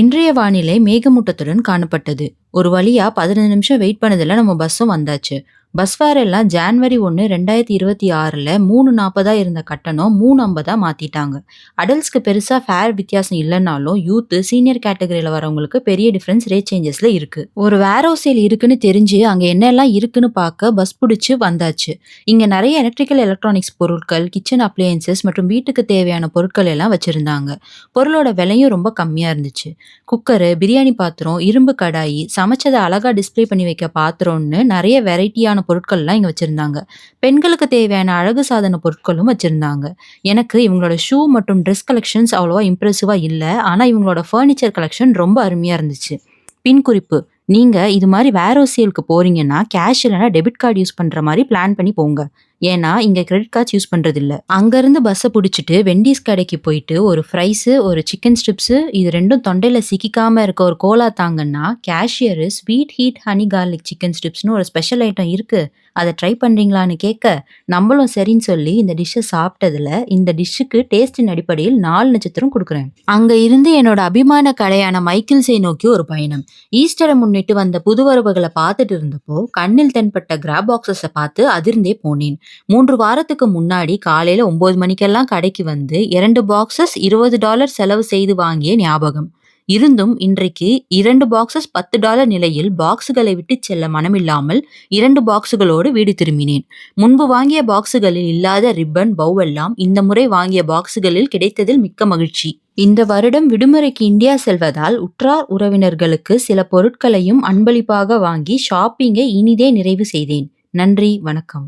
இன்றைய வானிலை மேகமூட்டத்துடன் காணப்பட்டது. ஒரு வழியா 15 நிமிஷம் வெயிட் பண்ணதுல நம்ம பஸ்ஸும் வந்தாச்சு. பஸ் ஃபேர் எல்லாம் ஜான்வரி 1, 2026ல 3.40 இருந்த கட்டணம் 3.50 மாத்திட்டாங்க. அடல்ட்ஸ்க்கு பெருசா ஃபேர் வித்தியாசம் இல்லைனாலும் யூத், சீனியர் கேட்டகரியில வரவங்களுக்கு பெரிய டிஃபரன்ஸ் ரேட் சேஞ்சஸ்ல இருக்கு. ஒரு வேர்ஹவுஸ் சேல் இருக்குன்னு தெரிஞ்சு அங்க என்னெல்லாம் இருக்குன்னு பார்க்க பஸ் பிடிச்சு வந்தாச்சு. இங்க நிறைய எலக்ட்ரிக்கல் எலக்ட்ரானிக்ஸ் பொருட்கள், கிச்சன் அப்ளையன்சஸ் மற்றும் வீட்டுக்கு தேவையான பொருட்கள் எல்லாம் வச்சிருந்தாங்க. பொருளோட விலையும் ரொம்ப கம்மியா இருந்துச்சு. குக்கரு, பிரியாணி பாத்திரம், இரும்பு கடாயி, சமைச்சதை அழகா டிஸ்ப்ளே பண்ணி வைக்க பாத்திரம்னு நிறைய வெரைட்டியான பொருட்கள்லாம் இங்க வச்சிருந்தாங்க. பெண்களுக்கு தேவையான அழகு சாதன பொருட்களும் வச்சிருந்தாங்க. எனக்கு இவங்களோட ஷூ மற்றும் ட்ரெஸ் கலெக்ஷன்ஸ் அவ்வளவா இம்ப்ரெசிவா இல்ல. ஆனா இவங்களோட ஃபர்னிச்சர் கலெக்ஷன் ரொம்ப அருமையா இருந்துச்சு. பின் குறிப்பு: நீங்க இது மாதிரி வேர்ஹவுஸ் சேலுக்கு போறீங்கன்னா கேஷ் இல்லைனா டெபிட் கார்டு யூஸ் பண்ற மாதிரி பிளான் பண்ணி போங்க. ஏன்னா இங்க கிரெடிட் கார்ட்ஸ் யூஸ் பண்றது இல்ல. அங்கிருந்து பஸ்ஸை பிடிச்சிட்டு வெண்டீஸ் கடைக்கு போயிட்டு ஒரு ஃப்ரைஸ், ஒரு சிக்கன் ஸ்ட்ரிப்ஸ், இது ரெண்டும் தொண்டையில சிக்கிக்காம இருக்க ஒரு கோலா தாங்கன்னா cashier sweet heat honey garlic chicken ஸ்ட்ரிப்ஸ்னு ஒரு ஸ்பெஷல் ஐட்டம் இருக்கு, அதை ட்ரை பண்றீங்களான்னு கேட்க, நம்மளும் சரின்னு சொல்லி இந்த டிஷ்ஷை சாப்பிட்டதுல இந்த டிஷ்ஷுக்கு டேஸ்டின் அடிப்படையில் 4 நட்சத்திரம் கொடுக்குறேன். அங்க இருந்து என்னோட அபிமான கடையான மைக்கேல்ஸை நோக்கி ஒரு பயணம். ஈஸ்டரை முன்னிட்டு வந்த புது வரவுகளை பார்த்துட்டு இருந்தப்போ கண்ணில் தென்பட்ட கிராப் பாக்ஸஸை பார்த்து அதிர்ந்தே போனேன். 3 வாரத்துக்கு முன்னாடி காலையில 9 மணிக்கெல்லாம் கடைக்கு வந்து 2 பாக்ஸஸ் $20 செலவு செய்து வாங்கிய ஞாபகம் இருந்தும் இன்றைக்கு 2 பாக்ஸஸ் $10 நிலையில் பாக்ஸுகளை விட்டு செல்ல மனமில்லாமல் 2 பாக்ஸுகளோடு வீடு திரும்பினேன். முன்பு வாங்கிய பாக்ஸுகளில் இல்லாத ரிப்பன், பவ் எல்லாம் இந்த முறை வாங்கிய பாக்ஸுகளில் கிடைத்ததில் மிக்க மகிழ்ச்சி. இந்த வருடம் விடுமுறைக்கு இந்தியா செல்வதால் உற்றார் உறவினர்களுக்கு சில பொருட்களையும் அன்பளிப்பாக வாங்கி ஷாப்பிங்கை இனிதே நிறைவு செய்தேன். நன்றி, வணக்கம்.